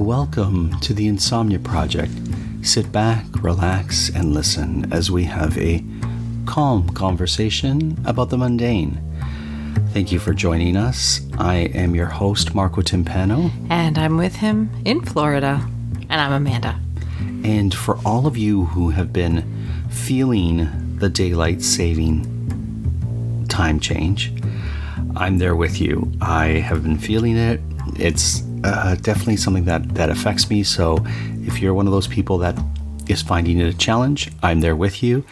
Welcome to the Insomnia Project. Sit back, relax, and listen as we have a calm conversation about the mundane. Thank you for joining us. I am your host, Marco Timpano. And I'm with him in Florida. And I'm Amanda. And for all of you who have been feeling the daylight saving time change, I'm there with you. I have been feeling it. It's definitely something that affects me. So if you're one of those people that is finding it a challenge, I'm there with you.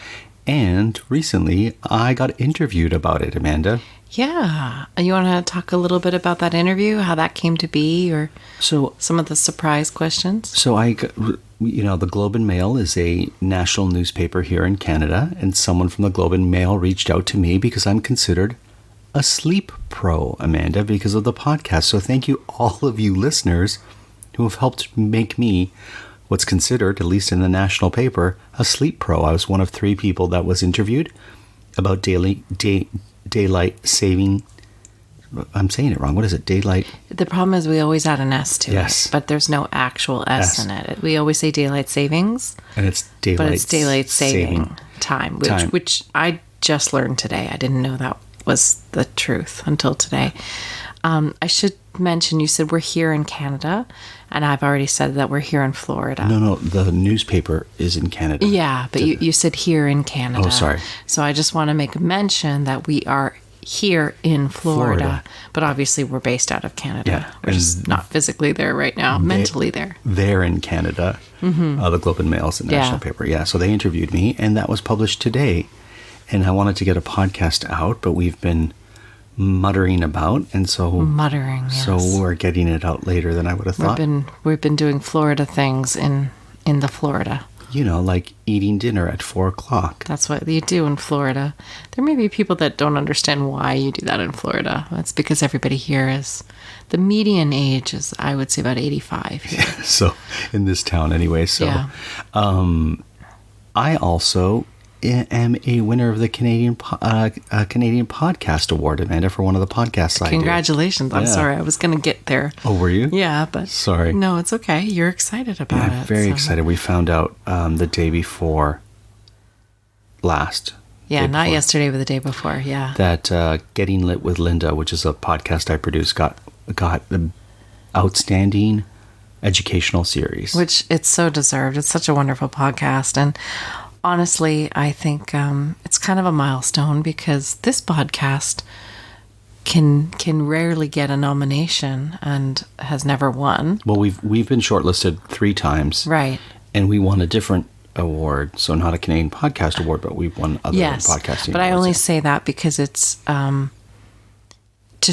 And recently, I got interviewed about it, Amanda. Yeah. You want to talk a little bit about that interview, how that came to be, or some of the surprise questions? So the Globe and Mail is a national newspaper here in Canada, and someone from the Globe and Mail reached out to me because I'm considered a sleep pro, Amanda, because of the podcast. So thank you, all of you listeners who have helped make me what's considered, at least in the national paper, a sleep pro. I was one of 3 people that was interviewed about daylight saving. I'm saying it wrong. What is it? Daylight. The problem is we always add an S to Yes. it, but there's no actual S in it. We always say daylight savings, And it's daylight saving time, which I just learned today. I didn't know that was the truth until today. I should mention, you said we're here in Canada, and I've already said that we're here in Florida. No, the newspaper is in Canada. Yeah, but you said here in Canada. Oh, sorry. So I just want to make a mention that we are here in Florida. But obviously we're based out of Canada. Yeah, we're just not physically there right now, mentally there. They're in Canada. The Globe and Mail is the national paper. Yeah, so they interviewed me, and that was published today. And I wanted to get a podcast out, but we've been muttering about, and so yes. So we're getting it out later than I would have thought. We've been doing Florida things in the Florida. You know, like eating dinner at 4:00. That's what you do in Florida. There may be people that don't understand why you do that in Florida. That's because everybody here is, the median age is, I would say, about 85 here. So in this town anyway. So yeah. I also am a winner of the Canadian Podcast Award, Amanda, for one of the podcasts I do. Congratulations. I'm sorry. I was going to get there. Oh, were you? Yeah, but... Sorry. No, it's okay. You're excited about it. I'm very excited. We found out the day before last. Yeah, not yesterday, but the day before, yeah. That Getting Lit with Linda, which is a podcast I produce, got the outstanding educational series. Which it's so deserved. It's such a wonderful podcast, and honestly, I think it's kind of a milestone because this podcast can rarely get a nomination and has never won. Well, we've been shortlisted 3 times, right? And we won a different award, so not a Canadian Podcast Award, but we've won other podcasting. But I only say that because it's to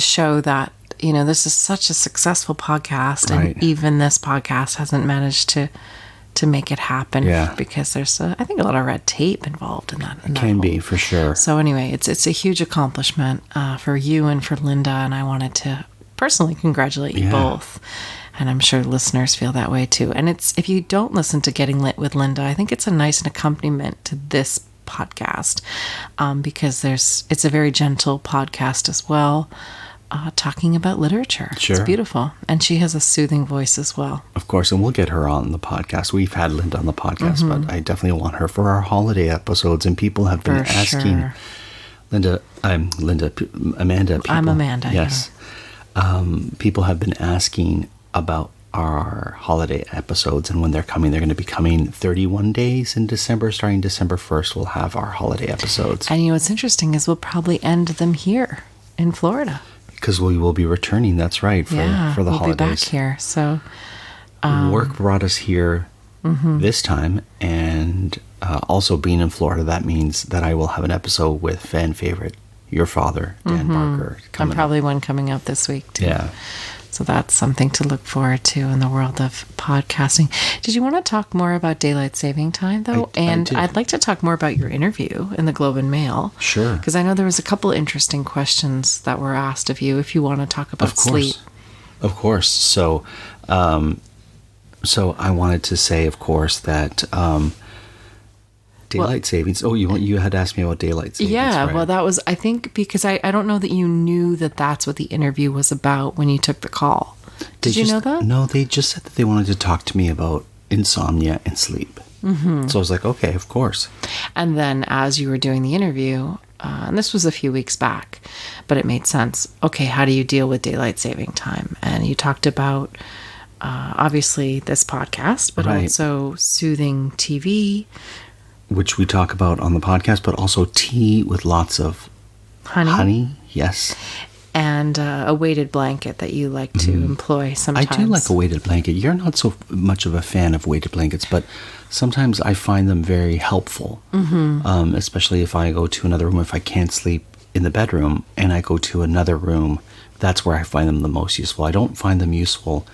show that this is such a successful podcast, right. And even this podcast hasn't managed to make it happen, because there's I think a lot of red tape involved in that. It can be, for sure. So anyway, it's a huge accomplishment for you and for Linda, and I wanted to personally congratulate you both. And I'm sure listeners feel that way too. And if you don't listen to Getting Lit with Linda, I think it's a nice accompaniment to this podcast, because it's a very gentle podcast as well. Talking about literature. Sure. It's beautiful. And she has a soothing voice as well. Of course, and we'll get her on the podcast. We've had Linda on the podcast, but I definitely want her for our holiday episodes. And people have been asking, sure. Amanda. I'm Amanda. Yes. People have been asking about our holiday episodes and when they're coming. They're going to be coming 31 days in December. Starting December 1st, we'll have our holiday episodes. And what's interesting is we'll probably end them here in Florida. Because we will be returning, that's right, for the holidays. We'll be back here. So work brought us here this time, and also being in Florida, that means that I will have an episode with fan favorite, your father, Dan Barker. And probably one coming up this week, too. Yeah. So that's something to look forward to in the world of podcasting. Did you want to talk more about daylight saving time, though? I'd like to talk more about your interview in the Globe and Mail. Sure. Because I know there was a couple interesting questions that were asked of you if you want to talk about sleep. Of course. So I wanted to say, of course, that daylight savings. Oh, you had asked me about daylight savings. Yeah, right? well, that was, I think, because I don't know that you knew that that's what the interview was about when you took the call. Did you know that? No, they just said that they wanted to talk to me about insomnia and sleep. Mm-hmm. So I was like, okay, of course. And then as you were doing the interview, and this was a few weeks back, but it made sense. Okay, how do you deal with daylight saving time? And you talked about, obviously, this podcast, but also soothing TV. Which we talk about on the podcast, but also tea with lots of honey. Yes. And a weighted blanket that you like to employ sometimes. I do like a weighted blanket. You're not so much of a fan of weighted blankets, but sometimes I find them very helpful, especially if I go to another room. If I can't sleep in the bedroom and I go to another room, that's where I find them the most useful. I don't find them useful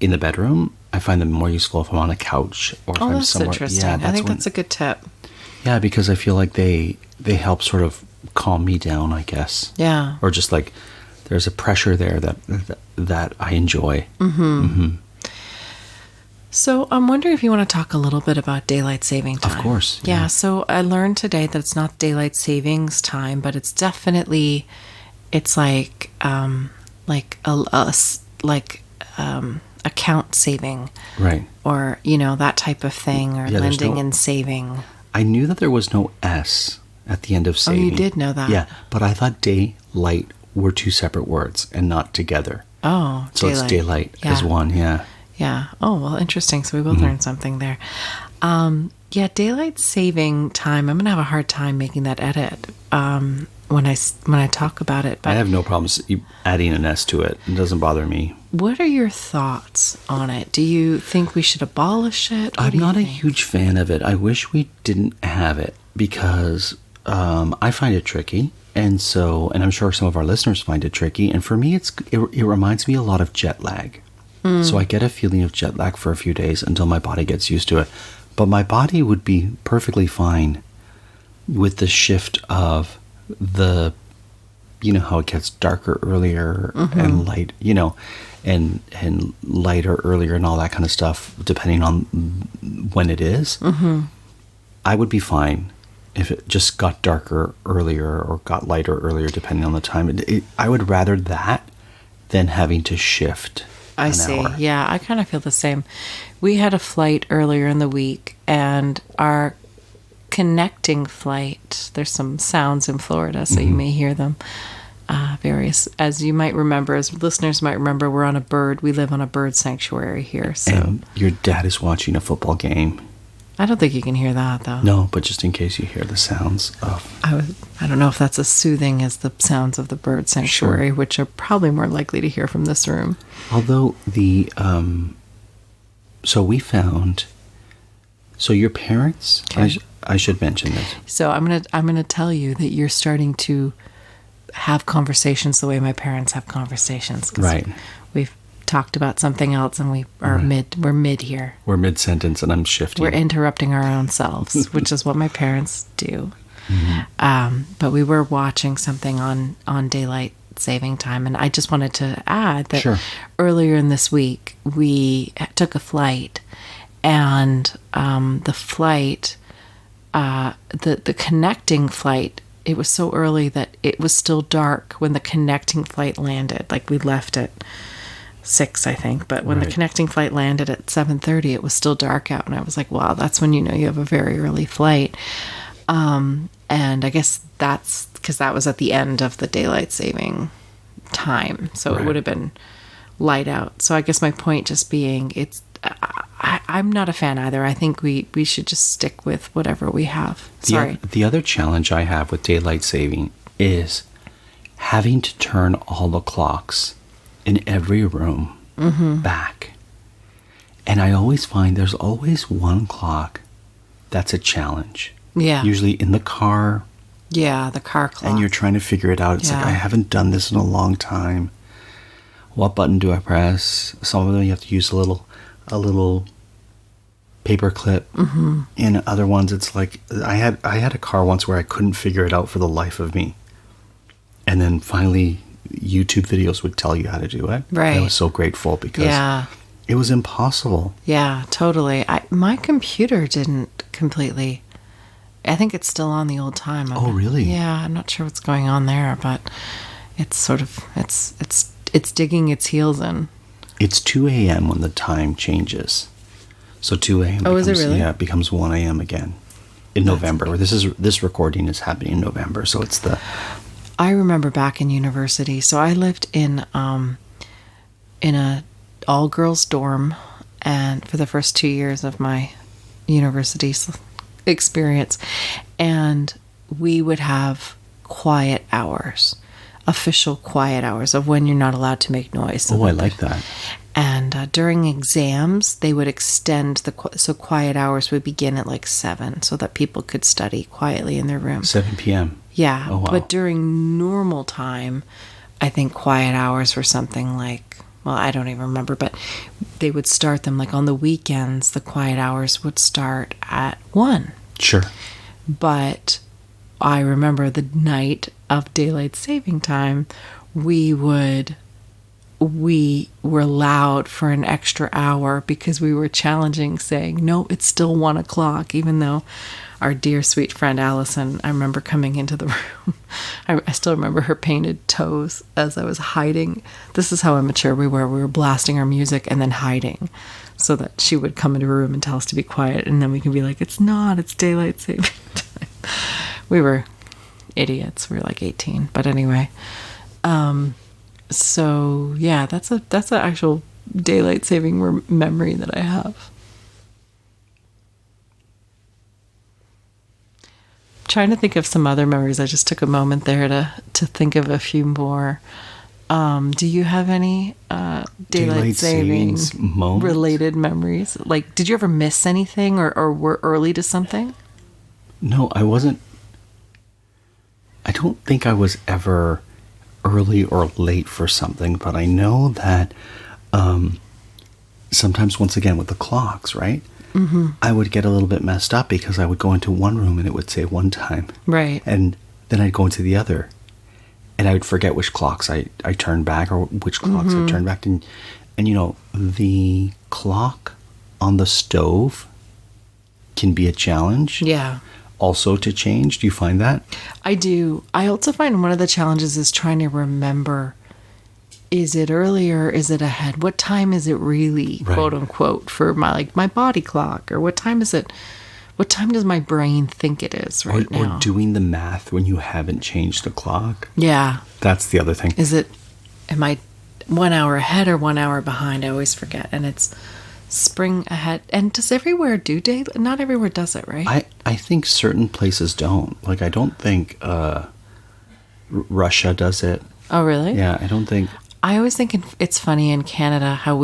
in the bedroom. I find them more useful if I'm on a couch or if I'm that's somewhere. Interesting. Yeah, I think that's a good tip. Yeah, because I feel like they help sort of calm me down, I guess. Yeah. Or just like there's a pressure there that I enjoy. So I'm wondering if you want to talk a little bit about daylight saving time. Of course. Yeah. So I learned today that it's not daylight savings time, but it's definitely, it's like account saving. Right. Or, that type of thing, or lending and saving. I knew that there was no S at the end of saving. Oh, you did know that? Yeah, but I thought daylight were two separate words and not together. Oh, so daylight. It's daylight as one, yeah. Yeah. Oh, well, interesting. So we both learned something there. Yeah, daylight saving time. I'm going to have a hard time making that edit when I talk about it. But I have no problems adding an S to it. It doesn't bother me. What are your thoughts on it? Do you think we should abolish it? I'm not a huge fan of it. I wish we didn't have it because I find it tricky. And I'm sure some of our listeners find it tricky. And for me, it reminds me a lot of jet lag. So I get a feeling of jet lag for a few days until my body gets used to it. But my body would be perfectly fine with the shift of how it gets darker earlier and light, and lighter earlier and all that kind of stuff, depending on when it is. I would be fine if it just got darker earlier or got lighter earlier, depending on the time. I would rather that than having to shift. I see. Hour. Yeah, I kind of feel the same. We had a flight earlier in the week, and our connecting flight, there's some sounds in Florida, so you may hear them. Various, as you might remember, as listeners might remember, we live on a bird sanctuary here. So. And your dad is watching a football game. I don't think you can hear that, though. No, but just in case you hear the sounds of... I don't know if that's as soothing as the sounds of the bird sanctuary, sure. Which are probably more likely to hear from this room. Although so we found... So your parents... Okay. I should mention this. So I'm gonna tell you that you're starting to have conversations the way my parents have conversations. Right. We've talked about something else, and we're mid here. We're mid-sentence, and I'm shifting. We're interrupting our own selves, which is what my parents do. But we were watching something on daylight saving time, and I just wanted to add that earlier in this week we took a flight, and the flight, the connecting flight, it was so early that it was still dark when the connecting flight landed. Like, we left at 6, I think, but when the connecting flight landed at 7:30, it was still dark out, and I was like, wow, that's when you have a very early flight. And I guess that's because that was at the end of the daylight saving time, so it would have been light out. So I guess my point just being, I'm not a fan either. I think we should just stick with whatever we have. Sorry. The other challenge I have with daylight saving is having to turn all the clocks in every room back. And I always find there's always one clock that's a challenge. Yeah. Usually in the car. Yeah, the car clock. And you're trying to figure it out. It's like, I haven't done this in a long time. What button do I press? Some of them you have to use a little paper clip. In other ones it's like, I had a car once where I couldn't figure it out for the life of me. And then finally YouTube videos would tell you how to do it. Right. I was so grateful because it was impossible. Yeah, totally. My computer didn't completely. I think it's still on the old time. Oh, really? Yeah, I'm not sure what's going on there, but it's sort of it's digging its heels in. It's 2 a.m. when the time changes. So 2 a.m. Oh, is it really? Yeah, it becomes 1 a.m. again in November. This recording is happening in November, so it's the... I remember back in university. So I lived in a all-girls dorm, and for the first 2 years of my university experience, and we would have quiet hours, official quiet hours of when you're not allowed to make noise. Oh, I like that. And during exams, they would extend so quiet hours would begin at like 7, so that people could study quietly in their room. 7 p.m. Yeah, oh, wow. But during normal time, I think quiet hours were something like, well, I don't even remember, but they would start them like on the weekends. The quiet hours would start at 1. Sure. But I remember the night of daylight saving time, we were loud for an extra hour because we were challenging, saying, no, it's still 1 o'clock, even though our dear sweet friend Allison, I remember coming into the room. I still remember her painted toes as I was hiding. This is how immature we were. We were blasting our music and then hiding so that she would come into her room and tell us to be quiet. And then we can be like, it's not, it's daylight saving time. We were idiots. We were like 18. But anyway, so yeah, that's an actual daylight saving memory that I have. Trying to think of some other memories. I just took a moment there to think of a few more. Do you have any daylight savings related memories? Like, did you ever miss anything or were early to something? No, I wasn't. I don't think I was ever early or late for something, but I know that sometimes, once again, with the clocks, right? Mm-hmm. I would get a little bit messed up because I would go into one room and it would say one time. Right. And then I'd go into the other and I would forget which clocks I turned back or which clocks I turned back. And you know, the clock on the stove can be a challenge. Yeah. Also to change. Do you find that? I do. I also find one of the challenges is trying to remember, is it early or is it ahead? What time is it really, right, quote unquote, for my body clock? Or what time is it? What time does my brain think it is right now? Or doing the math when you haven't changed the clock. Yeah. That's the other thing. Am I 1 hour ahead or 1 hour behind? I always forget. And it's spring ahead. And does everywhere do day? Not everywhere does it, right? I think certain places don't. Like, I don't think Russia does it. Oh, really? Yeah, I don't think... I always think it's funny in Canada how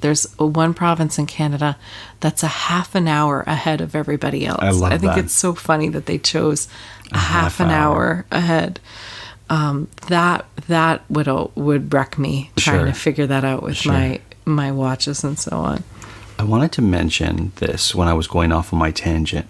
there's one province in Canada that's a half an hour ahead of everybody else. I think it's so funny that they chose a half an hour ahead. That would wreck me trying to figure that out with my watches and so on. I wanted to mention this when I was going off on my tangent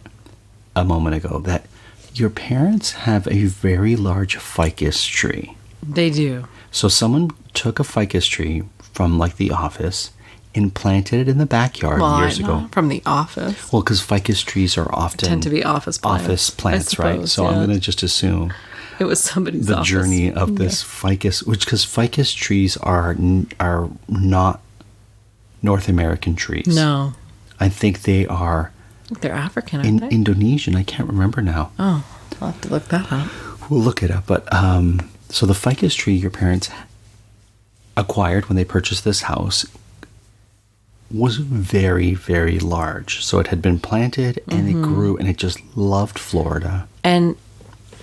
a moment ago, that your parents have a very large ficus tree. They do. So someone took a ficus tree from like the office and planted it in the backyard years ago. From the office. Well, because ficus trees are often tend to be office plants, right? So I'm going to just assume it was somebody's the journey of this ficus, because ficus trees are not North American trees. No, I think they're African. Aren't they? Indonesian. I can't remember now. Oh, I'll have to look that up. We'll look it up, but. So the ficus tree your parents acquired when they purchased this house was very, very large. So it had been planted and it grew and it just loved Florida. And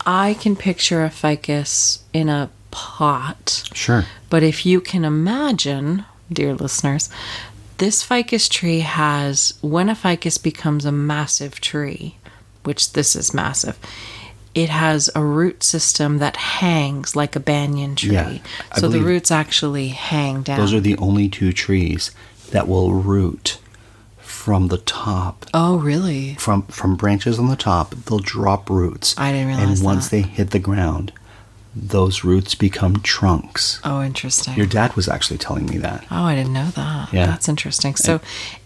I can picture a ficus in a pot. Sure. But if you can imagine, dear listeners, this ficus tree when a ficus becomes a massive tree, which this is massive, it has a root system that hangs like a banyan tree. Yeah, so the roots actually hang down. Those are the only two trees that will root from the top. Oh, really? From branches on the top, they'll drop roots. I didn't realize that. And once they hit the ground, those roots become trunks. Oh, interesting. Your dad was actually telling me that. Oh, I didn't know that. Yeah. That's interesting. So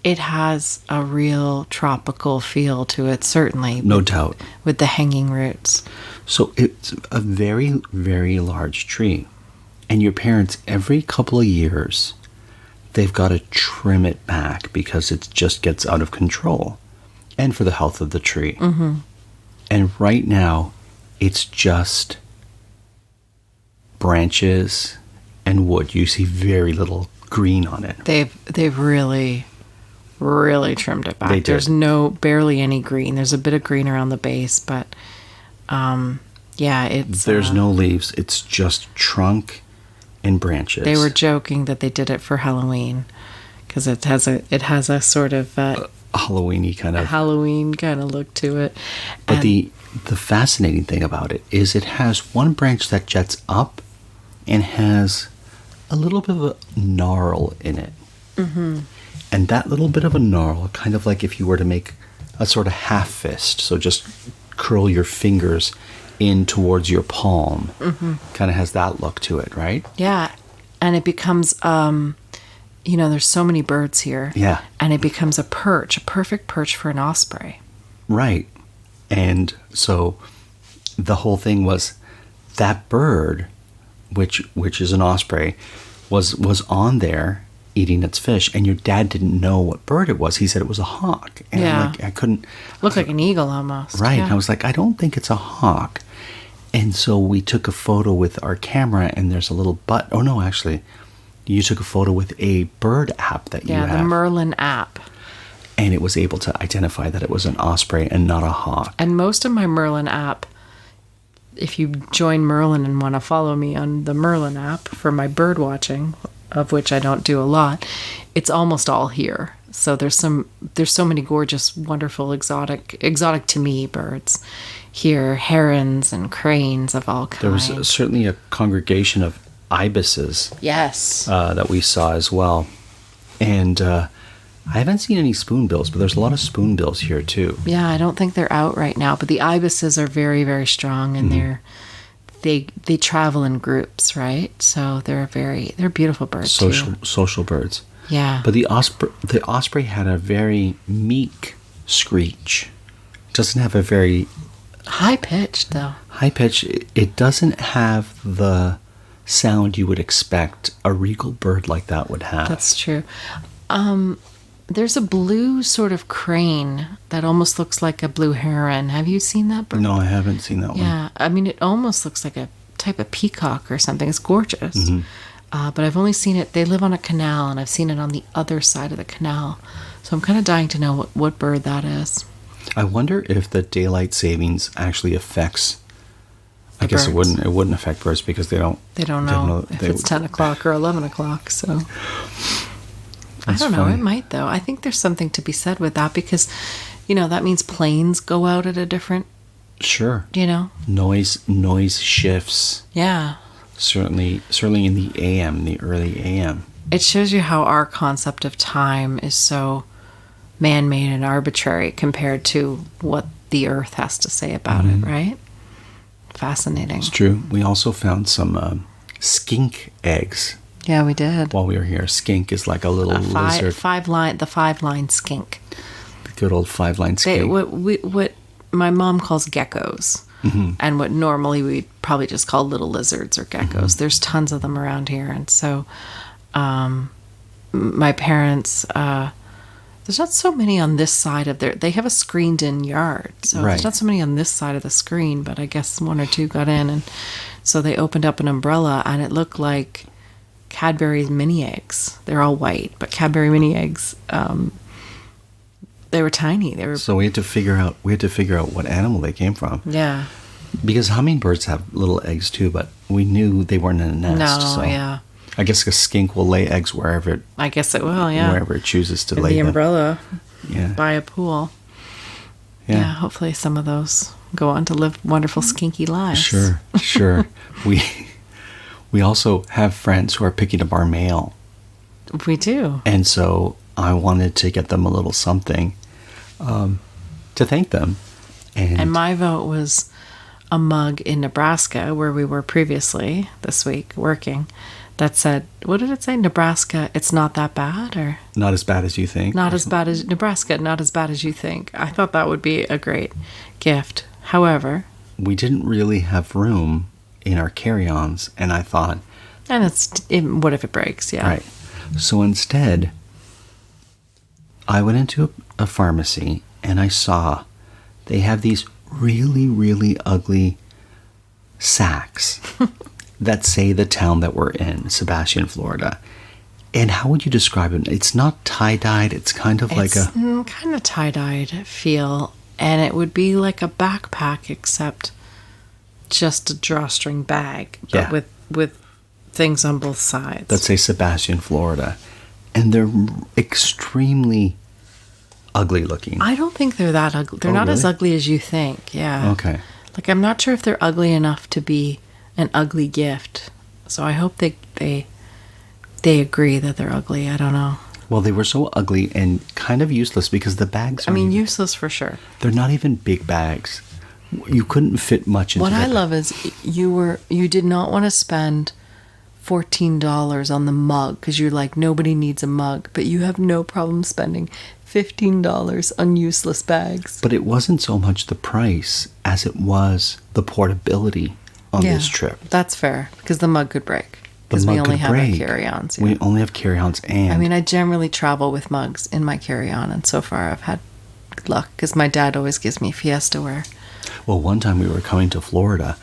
it has a real tropical feel to it, certainly. No doubt. With the hanging roots. So it's a very, very large tree. And your parents, every couple of years, they've got to trim it back because it just gets out of control, and for the health of the tree. Mm-hmm. And right now, it's just branches and wood. You see very little green on it. They've really trimmed it back. They did. There's barely any green. There's a bit of green around the base, but there's no leaves. It's just trunk and branches. They were joking that they did it for Halloween because it has a sort of Halloween kind of look to it. But the fascinating thing about it is it has one branch that jets up and has a little bit of a gnarl in it. Mm-hmm. And that little bit of a gnarl, kind of like if you were to make a sort of half fist, so just curl your fingers in towards your palm, kind of has that look to it, right? Yeah. And it becomes, there's so many birds here. Yeah. And it becomes a perfect perch for an osprey. Right. And so the whole thing was that bird, which is an osprey, was on there eating its fish, and your dad didn't know what bird it was. He said it was a hawk. And yeah. I'm like, I couldn't... Looked like an eagle almost. Right. Yeah. And I was like, I don't think it's a hawk. And so we took a photo with our camera, and there's a little oh no, actually, you took a photo with a bird app that you have. Yeah, the Merlin app. And it was able to identify that it was an osprey and not a hawk. And most of my Merlin app, if you join Merlin and want to follow me on the Merlin app for my bird watching, of which I don't do a lot, it's almost all here. So there's so many gorgeous, wonderful, exotic to me birds here, herons and cranes of all kinds. There was certainly a congregation of ibises. Yes. That we saw as well. And I haven't seen any spoonbills, but there's a lot of spoonbills here too. Yeah, I don't think they're out right now, but the ibises are very, very strong, and they travel in groups, right? So they're beautiful birds. Social birds. Yeah. But the osprey had a very meek screech. It doesn't have a very high pitch though. High pitch. It doesn't have the sound you would expect a regal bird like that would have. That's true. There's a blue sort of crane that almost looks like a blue heron. Have you seen that bird? No, I haven't seen that one. Yeah, I mean, it almost looks like a type of peacock or something. It's gorgeous. Mm-hmm. But I've only seen it, they live on a canal, and I've seen it on the other side of the canal. So I'm kind of dying to know what bird that is. I wonder if the daylight savings actually affects... I guess it wouldn't affect birds because they don't know if it's 10 o'clock or 11 o'clock, so... I don't know. It might, though. I think there's something to be said with that because, that means planes go out at a different... Sure. Noise shifts. Yeah. Certainly in the AM, the early AM. It shows you how our concept of time is so man-made and arbitrary compared to what the Earth has to say about it, right? Fascinating. It's true. We also found some skink eggs. Yeah, we did. While we were here, skink is like a little lizard. The 5-line skink. The good old 5-line skink. What my mom calls geckos, and what normally we'd probably just call little lizards or geckos. Mm-hmm. There's tons of them around here, and so my parents. There's not so many on this side of they have a screened-in yard, so there's not so many on this side of the screen. But I guess one or two got in, and so they opened up an umbrella, and it looked like Cadbury's mini eggs. They're all white, but Cadbury mini eggs. They were tiny. So we had to figure out what animal they came from. Yeah. Because hummingbirds have little eggs too, but we knew they weren't in a nest. No, so yeah. I guess a skink will lay eggs wherever I guess it will, yeah. Wherever it chooses to in lay the them. umbrella. Yeah. By a pool. Yeah. Hopefully some of those go on to live wonderful skinky lives. Sure. We also have friends who are picking up our mail. We do. And so I wanted to get them a little something to thank them. And my vote was a mug in Nebraska, where we were previously this week working, that said, what did it say? Nebraska, it's not that bad? Or not as bad as you think? Not as bad as Nebraska, not as bad as you think. I thought that would be a great gift. However, we didn't really have room in our carry-ons, and I thought... And what if it breaks? Yeah. Right. So instead, I went into a pharmacy and I saw they have these really, really ugly sacks that say the town that we're in, Sebastian, Florida. And how would you describe it? It's not tie-dyed. It's kind of like a... kind of tie-dyed feel. And it would be like a backpack, except just a drawstring bag. Yeah. But with things on both sides. Let's say Sebastian, Florida. And they're extremely ugly looking. I don't think they're that ugly. They're not as ugly as you think. Yeah. Okay. Like, I'm not sure if they're ugly enough to be an ugly gift. So I hope they agree that they're ugly. I don't know. Well, they were so ugly and kind of useless because the bags are... useless for sure. They're not even big bags. You couldn't fit much into What I that. love is you did not want to spend $14 on the mug because you're like, nobody needs a mug. But you have no problem spending $15 on useless bags. But it wasn't so much the price as it was the portability on this trip. That's fair, because the mug could break. Because we only have our carry-ons. Yeah. We only have carry-ons and... I generally travel with mugs in my carry-on, and so far I've had good luck, because my dad always gives me Fiesta ware. Well, one time we were coming to Florida,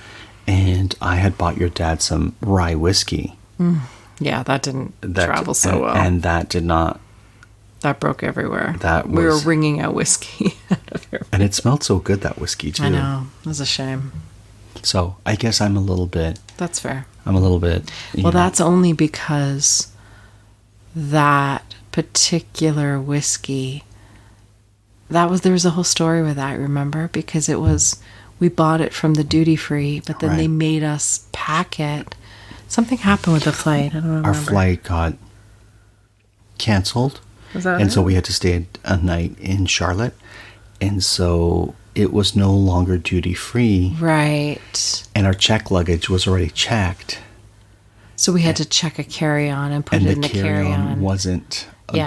and I had bought your dad some rye whiskey. Yeah, that didn't travel so well. And that did not... That broke everywhere. We were wringing out whiskey. And it smelled so good, that whiskey, too. I know. It was a shame. So, I guess I'm a little bit... That's fair. I'm a little bit... Well, that's only because that particular whiskey... there was a whole story with that, remember? Because we bought it from the duty free, but then they made us pack it. Something happened with the flight. I don't remember. Our flight got canceled. Was that and so we had to stay a night in Charlotte. And so it was no longer duty free. Right. And our check luggage was already checked. So we had to check a carry-on and put it in the carry-on. And the carry-on wasn't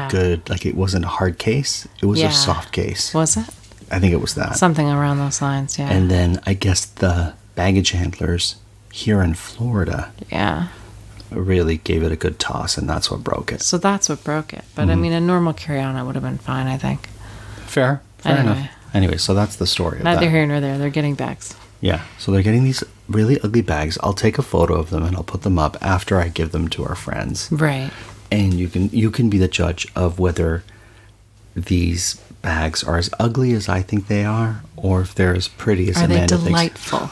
good, like it wasn't a hard case. It was a soft case. Was it? I think it was that. Something around those lines, yeah. And then I guess the baggage handlers here in Florida really gave it a good toss, and that's what broke it. So that's what broke it. But a normal carry-on, it would have been fine, I think. Fair enough. Anyway, so that's the story of that. Neither here nor there. They're getting bags. Yeah, so they're getting these really ugly bags. I'll take a photo of them and I'll put them up after I give them to our friends. Right. And you can be the judge of whether these bags are as ugly as I think they are, or if they're as pretty as Amanda thinks. Are they delightful?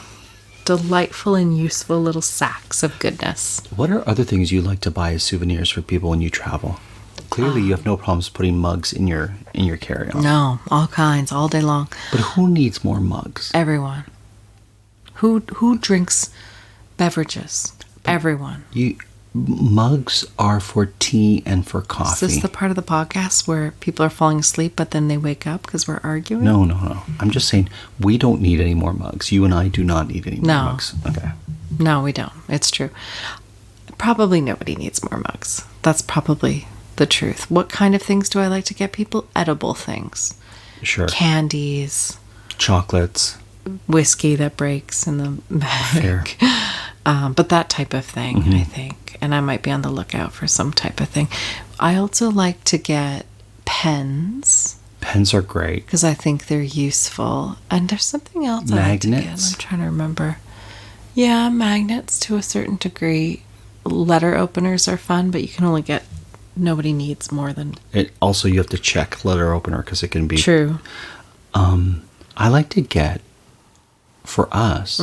Delightful and useful little sacks of goodness. What are other things you like to buy as souvenirs for people when you travel? Clearly, you have no problems putting mugs in your carry-on. No, all kinds, all day long. But who needs more mugs? Everyone. Who drinks beverages? Everyone. Mugs are for tea and for coffee. Is this the part of the podcast where people are falling asleep, but then they wake up because we're arguing? No. I'm just saying we don't need any more mugs. You and I do not need any more mugs. Okay. No, we don't. It's true. Probably nobody needs more mugs. That's probably the truth. What kind of things do I like to get people? Edible things. Sure. Candies. Chocolates. Whiskey that breaks in the bag. Fair. But that type of thing, I think. And I might be on the lookout for some type of thing. I also like to get pens. Pens are great. Because I think they're useful. And there's something else I like to get. I'm trying to remember. Yeah, magnets to a certain degree. Letter openers are fun, but you can only get... Nobody needs more than... Also, you have to check letter opener because it can be... True. I like to get, for us,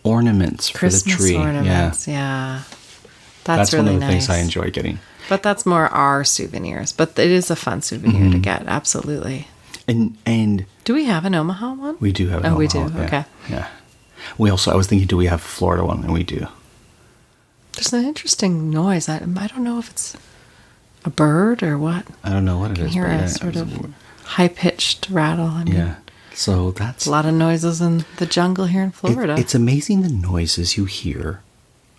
ornaments Christmas for the tree. Ornaments, yeah. That's really one of the nice. things I enjoy getting. But that's more our souvenirs. But it is a fun souvenir to get, absolutely. And do we have an Omaha one? We do have an Omaha. Oh, we do, yeah, okay. Yeah. I was thinking, do we have a Florida one? And we do. There's an interesting noise. I don't know if it's a bird or what. I don't know what it is. I can hear a sort of high-pitched rattle. Yeah. So that's... A lot of noises in the jungle here in Florida. It's amazing the noises you hear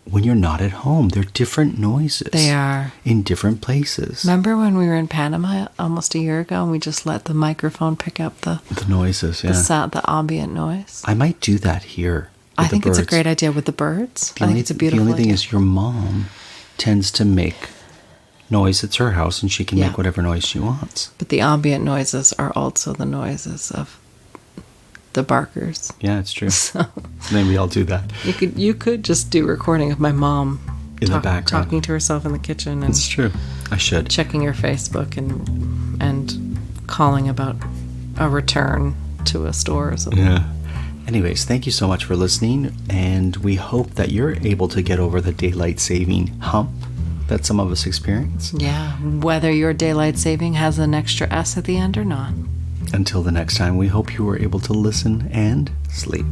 when you're not at home. They're different noises. They are. In different places. Remember when we were in Panama almost a year ago and we just let the microphone pick up the noises, yeah. The sound, the ambient noise? I might do that here. I think it's a great idea with the birds. I think it's a beautiful idea. The only thing is your mom tends to make noise. It's her house, and she can Yeah. make whatever noise she wants. But the ambient noises are also the noises of the barkers. Yeah, it's true. So Maybe I'll do that. you could just do recording of my mom In the background. talking to herself in the kitchen and It's true. I should. checking her Facebook and calling about a return to a store or something. Yeah. Anyways, thank you so much for listening, and we hope that you're able to get over the daylight saving hump that some of us experience. Yeah, whether your daylight saving has an extra S at the end or not. Until the next time, we hope you were able to listen and sleep.